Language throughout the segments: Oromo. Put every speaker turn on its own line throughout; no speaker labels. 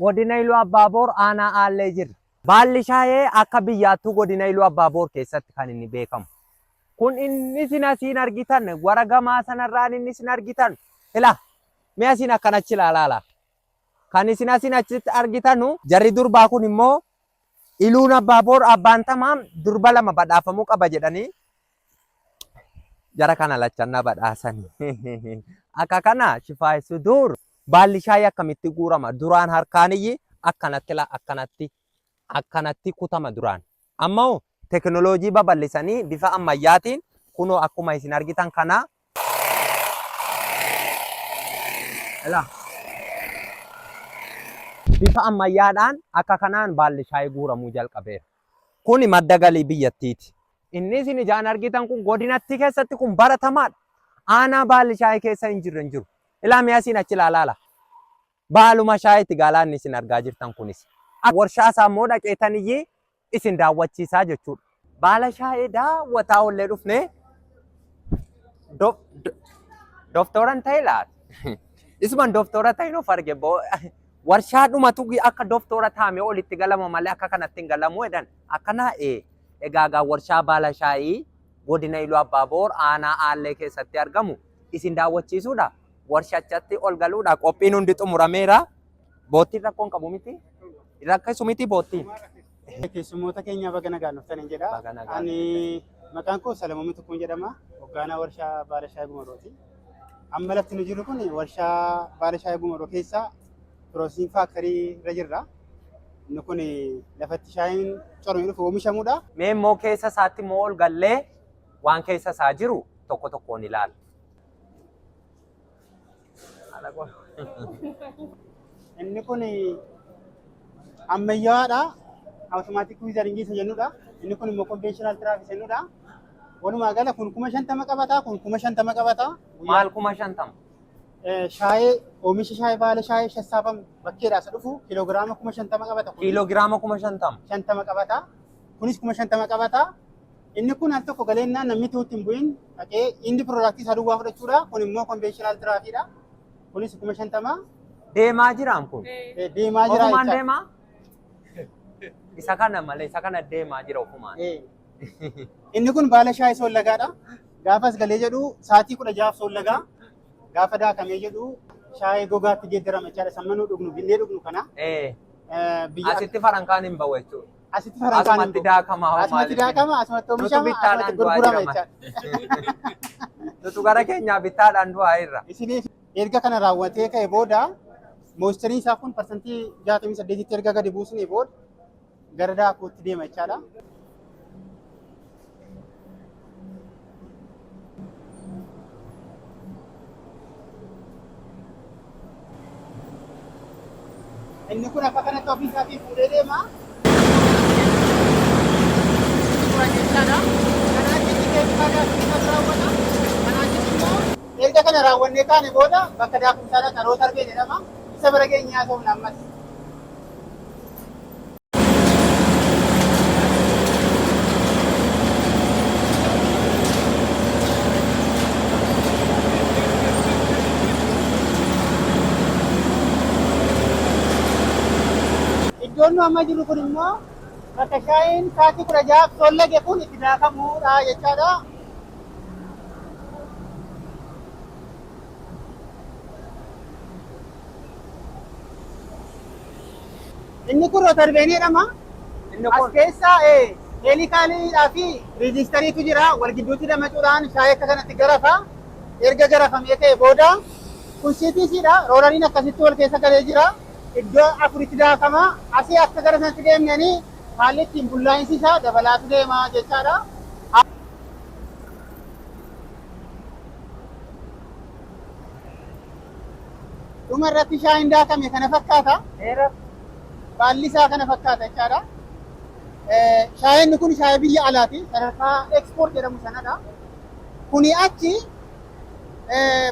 godina Iluu Abbaaboor aanaa Aallee jirra. Baalli shaayee akka biyyaattuu godina Iluu Abbaaboor keessatti kan inni beekamu. Kun inni isin asiin argitan warra gamaa sanarraan inni isin argitan ilaa mee asiin akkanachi ilaala. Kan isin asiin achitti argitanu jarri durbaa kun immoo Iluun Abbaaboor abbaan tamaam durba lama badhaafamuu qaba jedhanii jara kana lachannaa badhaasanii. Akka kana Shifaayi dur baalli shaayii akkamitti guurama duraan harkaaniyyi akkanatti kutama duraan. Ammoo teknooloojii babal'isanii bifa ammayyaatiin kunoo akkuma isin argitan kana bifa ammayyaadhaan akka kanaan baalli shaayii guuramuu jalqabeera. Kuni madda galii biyyattiiti. Inni isin ijaan argitan kun godinatti keessatti kun baratamaadha. Aanaa baalli shaayii keessa hin jiru. Ilaa mee asiin achi ilaala. Baaluma shaayiitti galaanni isin argaa jirtan kunis. Warshaa isaa immoo dhaqeetaniyyii isin daawwachiisaa jechuudha. Baala shaayii daawwataa ollee dhufne doktoran ta'e laata? Isuman doktora ta'e nuuf arge warshaa dhumatu akka doktora taame olitti galama malee akka kanatti hin galamu jedhan. Akkana egaa warshaa baala shaayii godina Iluu Abbaaboor aanaa Aallee keessatti argamu isin daawwachiisuudha. Warshachatti ol galuudha. Qophiin hundi xumurameera. Boottiin rakkoon qabu miti? Rakkisu miti boottiin.
Keessummoota keenya baga nagaan dhuftanii jedha. Ani maqaan koo Salamoomii Tukkuun jedhama. Hoogganaa warshaa baala shaayii Gumarooti. Amma lafti nu jiru kun warshaa baala shaayii Gumaroo keessa piroosiin faaktarii irra jirra. Inni kun lafatti shaayiin coromee dhufu oomishamudha.
Mee immoo keessa isaatti immoo ol gallee waan keessa isaa jiru tokko tokkoon ilaala.
Inni kun ammayyaadha. Automaatik wiizaringii isa jennudha. Inni kun immoo konvenshinal tiraafis jennudha. Walumaa gala kun 50 qabata. Kun 50 qabata.
Maal 50?
Shaayii oomisha shaayii baala shaayii shassaabam bakkeedhaa isa dhufu kiloogiraama 50 qabata.
Kiloogiraama 50?
50 qabata. Kunis 50 qabata. Inni kun al tokko galeennaan namni tuutti hin bu'in dhaqee inni piroodaaktii isaa duwwaa fudhachuudha. Kun immoo konvenshinal tiraafiidha. Kunis 50.
Deemaa jiraan kun?
Deemaa jira.
Ofumaan deemaa? Isa kana malee isa kana deemaa jira ofumaan.
Inni kun baala shaayii sollagaadha. Gaafas galee jedhu sa'aatii 16 sollagaa. Gaafa daakamee jedhu shaayii gogaatti geeddarama jechaadha. Sammanuu dhugnu binnee dhugnu kana.
Asitti farankaan hin bahu jechuudha.
Asitti farankaan hin bahu.
Asumatti daakama hoo maaliif?
Asumatti daakama, asumatti oomishama, asumatti gurgurama jechaadha.
Nutu gara keenyaa bittaadhaan du'aa irra.
Isiniif erga kana raawwatee ka'e booda mooistarii isaa kun parsantii 68tti erga gadi buusnee booda gara daakuutti deema jechaadha. Inni kun akka kanatti ofii isaatiin fuudhee deema. Erga kana raawwannee kaane booda bakka daakumsaadha karoota argee jedhama. Isa bira geenye haasofna ammas. Iddoon nu amma jiru kun immoo bakka shaayiin sa'aatii 16 sollage kun itti daakamuudha jechaadha. Inni kun rootarbeeni jedhama. As keessa heelikaaliidhaa fi riijistariitu jira. Wal gidduutti damacuudhaan shaayii akka kanatti garafa. Erga garafamee ka'e booda kun siitiisiidha. Roolariin akkasitti wal keessa galee jira. Iddoo afuritti daakama. Asii akka gara sanatti deemnanii haalli ittiin bullaa'insi isaa dabalaatu deema jechaadha. Dhuma irratti shaayiin daakame kana fakkaata. Baalli isaa kana fakkaata jechaadha. Shaayiin kun shaayii biyya alaati. Sadarkaa ekspoort jedhamu sanadha. Kuni achi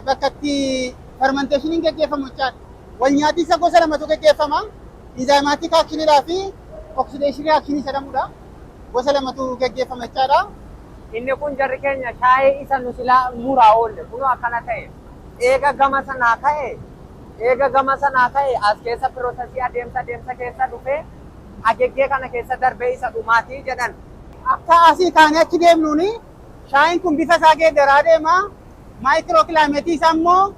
bakka itti fermenteeshiniin gaggeeffamu jechaadha. Wal nyaati isa gosa lamatu gaggeeffama. Inzaayimaatik aakshiniidhaa fi oksideeshinii akshinii jedhamudha. Gosa lamatu gaggeeffama jechaadha.
Inni kun jarri keenya shaayii isa nu silaa muraa oolle kunoo akkana ta'e eega gama sanaa ka'e Eega gama sanaa ta'e as keessa piroosesii adeemsa keessa dhufee ageggee kana keessa darbee isa dhumaatii jedhan.
Akka asii kaanee achi deemnuuni shaayiin kun bifa isaa geeddaraa deema. Maayikiroo kilaameetii isaa immoo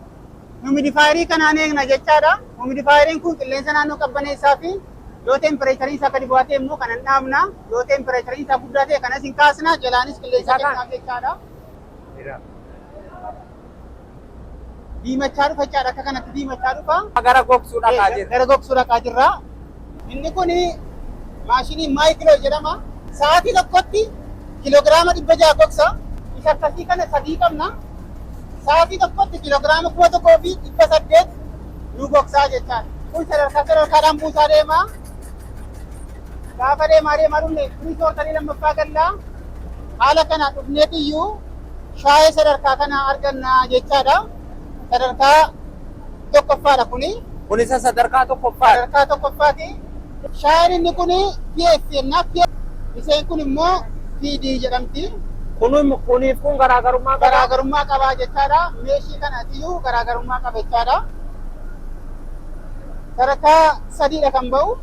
humidifaayirii kanaan eegna jechaadha. Humidifaayiriin kun qilleensa naannoo qabbaneessaa fi yoo tempereechariin isaa gadi bu'aa ta'e immoo kanan dhaabna. Yoo tempereechariin isaa guddaa ta'e kanas hin kaasna. Jalaanis qilleensa kennaaf jechaadha. Diimachaa dhufa jechaadha. Akka kanatti diimachaa dhufa.
Gara gogsuu dhaqaa jirra.
Gara gogsuu dhaqaa jirra. Inni kun maashinii maayikiroo jedhama. Sa'aatii tokkotti kiloogiraama 600 gogsa. Isa akkasii kana sadii qabna. Sa'aatii tokkotti kiloogiraama 1,800 nu gogsaa jechaadha. Kun sadarkaadhaan buusaa deema. Gaafa deemaa dhufne kunis hortanii lammaffaa gallaa. Haala kana dhufneetiyyuu shaayee sadarkaa kana arganna jechaadha. Sadarkaa tokkoffaadha kuni.
Kun isa sadarkaa tokkoffaadha.
Sadarkaa tokkoffaati. Shaayeen inni kuni PF jennaa. Isheen kun immoo PD jedhamti.
Kuniif kun
garaagarummaa qabaa jechaadha. Meeshii kanatiyyuu garaagarummaa qaba jechaadha. Sadarkaa sadiidha kan ba'u.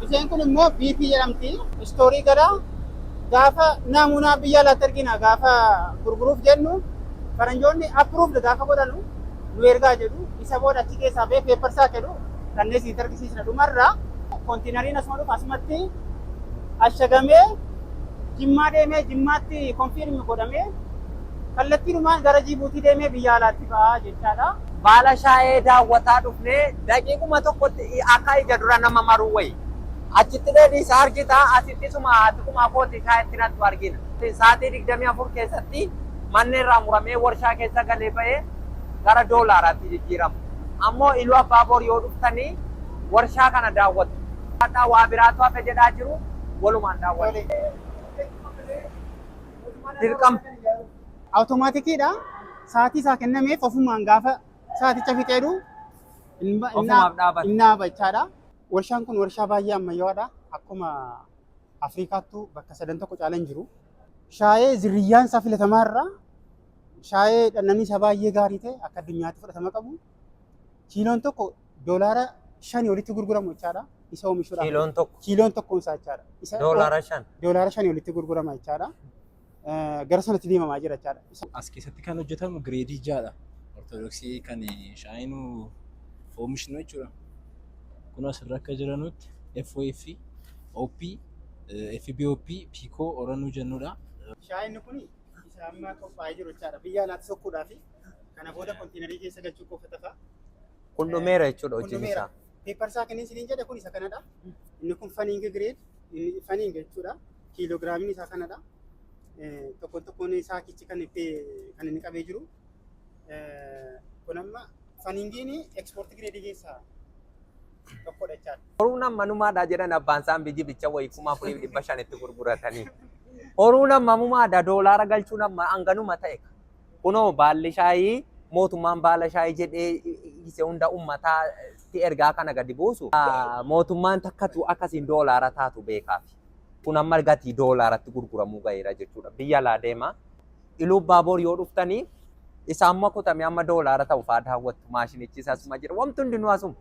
Isheen kun immoo BP jedhamti. Istoorii gara gaafa namuunaa biyya alaatti argina gaafa gurguruuf jennu faranjoonni approved gaafa godhanu nu ergaa jedhu isa booda achi keessaa bee peepparsaa jedhu kanneen siit argisiisna dhumarraa kontiinariin asuma dhufu asumatti ashagamee Jimmaa deemee Jimmaatti konfiirmi godhamee kallattiinumaan gara Jibuutii deemee biyya alaatti ba'aa jechaadha.
Baala shaayee daawwataa dhufnee daqiiquma tokkotti akka ija dura nama maruu wayi. Achitti dheedhiisa argita asitti suma atiquma kooti shaayetti nattu argina. Sa'aatii 24 keessatti manni irraa muramee warshaa keessa galee ba'ee gara doolaaraatti jijjiirama. Ammoo Iluu Abbaaboor yoo dhuftanii warshaa kana daawwatu. Waa biraatu hafe jedhaa jiru walumaan daawwatu. Dirqama.
Awutomaatikiidha. Sa'aatii isaa kennameef ofumaan gaafa sa'aaticha fixeedhu hin dhaaba jechaadha. Warshaan kun warshaa baay'ee ammayyaadha. Akkuma Afrikaattu bakka 3 tokko caalan jiru. Shaayee ziriyyaan isaa filatamaarra shaayee dhannanii isaa baay'ee gaarii ta'e akka addunyaatti fudhatama qabu. Kiiloon tokko doolaara 5 olitti gurguramu jechaadha. Isa oomishuudhaaf. Kiiloon tokko isaa jechaadha.
Doolaara 5.
Doolaara 5 olitti gurgurama jechaadha. Gara sanatti deemamaa jira jechaadha.
As keessatti kan hojjetamu gireedii 6dha. Ortodoksii kan shaayinuu oomishnu jechuudha. Kun asirra akka jiranutti FOF, OP, FBOP, PICO oranuu jennudha.
Shaayiin kun isa amma qophaa'ee jiru jechaadha. Biyya alaatti sokkuudhaaf kana booda kontiinarii keessa galchuu qofa ta'a.
Kun dhumeera jechuudha hojiin isaa.
Peepparsaa kenneen isiniin jedhe kun isa kanadha. Inni kun faniingi gireed, faniinga jechuudha. Kiiloogiraamiin isaa kanadha. Tokkoon isaa kichi kan inni qabee jiru. Kun amma faniingiin ekspoortii gireedii keessaa tokkodha jechaadha.
Horuun ammanumaadha jedhan abbaan isaan biyyi bicha wayii 4,500 itti gurguratanii. Horuun ammanumaadha doolaara galchuun amma hanganuma ta'e. Kunoo baalli shaayii mootummaan baala shaayii jedhee isa hunda uummataatti ergaa kana gadi buusu. Mootummaan takkatu akkasiin doolaara taatu beekaaf. Kun amma gatii doolaaratti gurguramuu ga'eera jechuudha. Biyya alaa deema. Iluu Abbaaboor yoo dhuftanii isa amma kutamee amma doolaara ta'u fa'aa daawwattu maashinichi isa asuma jira. Wanti hundinuu asuma.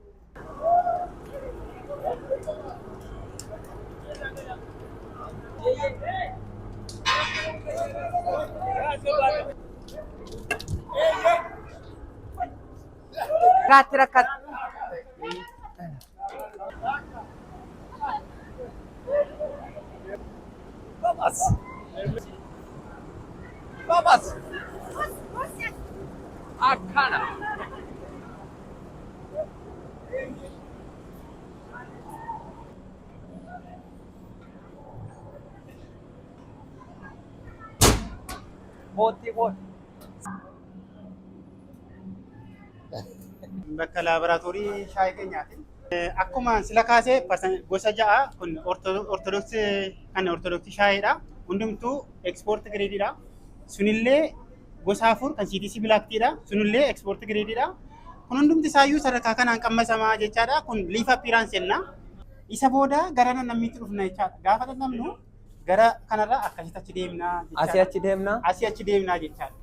Rakkatti rakkatti. Babas. Akkana.
Bakka laaboraatoorii shaayii keenyaati. Akkuma sila kaasee gosa 6 kun ortodoksii shaayiidha. Hundumtuu ekspoortii gireediidha. Sunillee gosa 4 kan CTC Blacktiidha. Sunillee ekspoortii gireediidha. Kun hundumti isaayyuu sadarkaa kanaan qammasamaa jechaadha. Kun liif appiiraansi jenna. Isa booda gara namniitti dhufna jechaadha. Gaafa dadhabnu gara kanarra akkasitti achi deemnaa jechaadha.
Asii achi deemnaa?
Asii achi deemnaa jechaadha.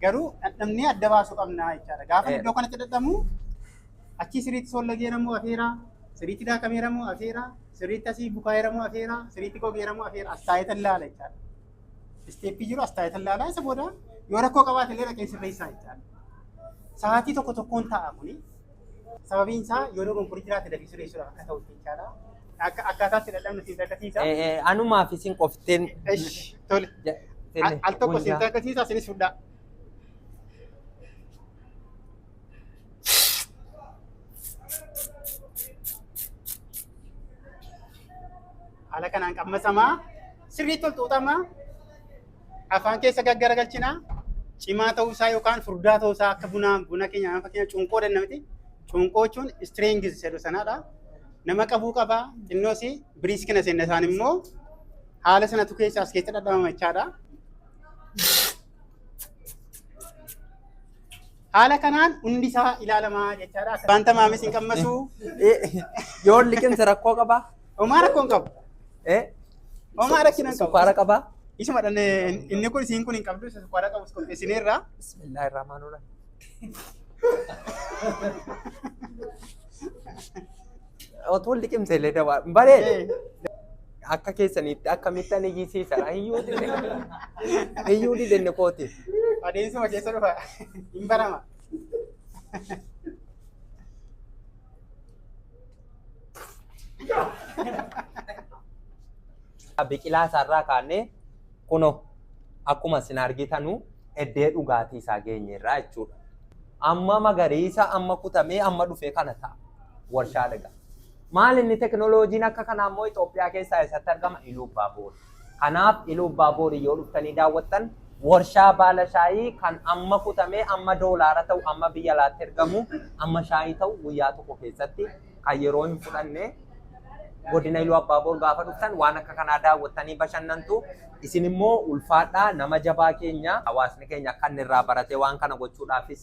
Garuu dhandhamnee adda baasuu qabna jechaadha. Gaafa iddoo kanatti dadhamu achi sirriitti sollageeramoo afeera, sirriitti daakameeramoo afeera, sirriitti asii bukaayeramoo afeera, sirriitti gogeeramoo afeera as taa'eetan laala jechaadha. Isteeppii jiru as taa'eetan laala isa booda yoo rakkoo qabaate illee dhaqee sirreessaa jechaadha. Sa'aatii tokko tokkoon taa'a kuni sababiin isaa yoo dogongorii jiraate dafii sirreessuudhaaf akka ta'utti jechaadha. Akkaataatti dadhabnu siin agarsiisa.
Anumaaf isin qofteen.
Tole. Al tokko siin agarsiisa isinis fudhaa. Haala kanaan qammasamaa sirriitti ol xuuxamaa afaan keessa gaggaragalchinaa cimaa ta'uusaa yookaan furdaa ta'uusaa akka buna keenya fakkeenya cunqoo dannamti. Cunqoo jechuun strength jedhu sanaadha. Nama qabuu qabaa xinnoosi biriiskina seenna isaan immoo haala sanatu keessa as keessa dhadhamama jechaadha. Haala kanaan hundi isaa ilaalamaa jechaadha. Wanta maamis hin qammasuu.
Yoo liqimsa rakkoo qabaa?
Homaa rakkoo hin qabu. Homaa rakkina hin qabu.
Sukkaara qabaa?
Isuma dhanne inni kun isiin kun hin qabdu isa sukkaara qabus qopheessineerra.
Bismillahirrahmanirrahim. Otoo liqimsa illee dabaa baree akka keessanitti akkamitti ani hiyyisiisa hiyyuu didenne kooti.
Adeemsuma keessa dhufa hin barama.
Biqilaa isaarraa kaanee kuno akkuma isin argitanu eddee dhugaatii isaa geenyerraa jechuudha. Amma magariisa amma kutamee amma dhufee kana ta'a warshaa dhagaa. Maal inni teknooloojiin akka kanaa immoo Itoophiyaa keessaa eessatti argama? Iluubbaaboor. Kanaaf Iluubbaaboor yoo dhuftanii daawwattan warshaa baala shaayii kan amma kutamee amma doolaara ta'u amma biyya alaatti ergamu amma shaayii ta'u guyyaa tokko keessatti kan yeroo hin fudhanne godina Iluubbaaboor gaafa dhuftan waan akka kanaa daawwattanii bashannantu. Isin immoo ulfaadhaa nama jabaa keenya hawaasni keenya akka inni irraa baratee waan kana gochuudhaafis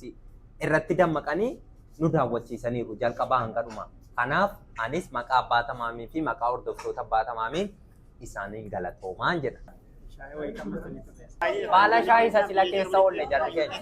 irratti dammaqanii nu daawwachiisaniiru jalqabaa hanga dhumaa. Kanaaf anis maqaa abbaa tamaamii fi maqaa hordoftoota abbaa tamaamiin isaaniin galatoomaan jedha. Baala shaayii isa sila keessa oolle jala keenya.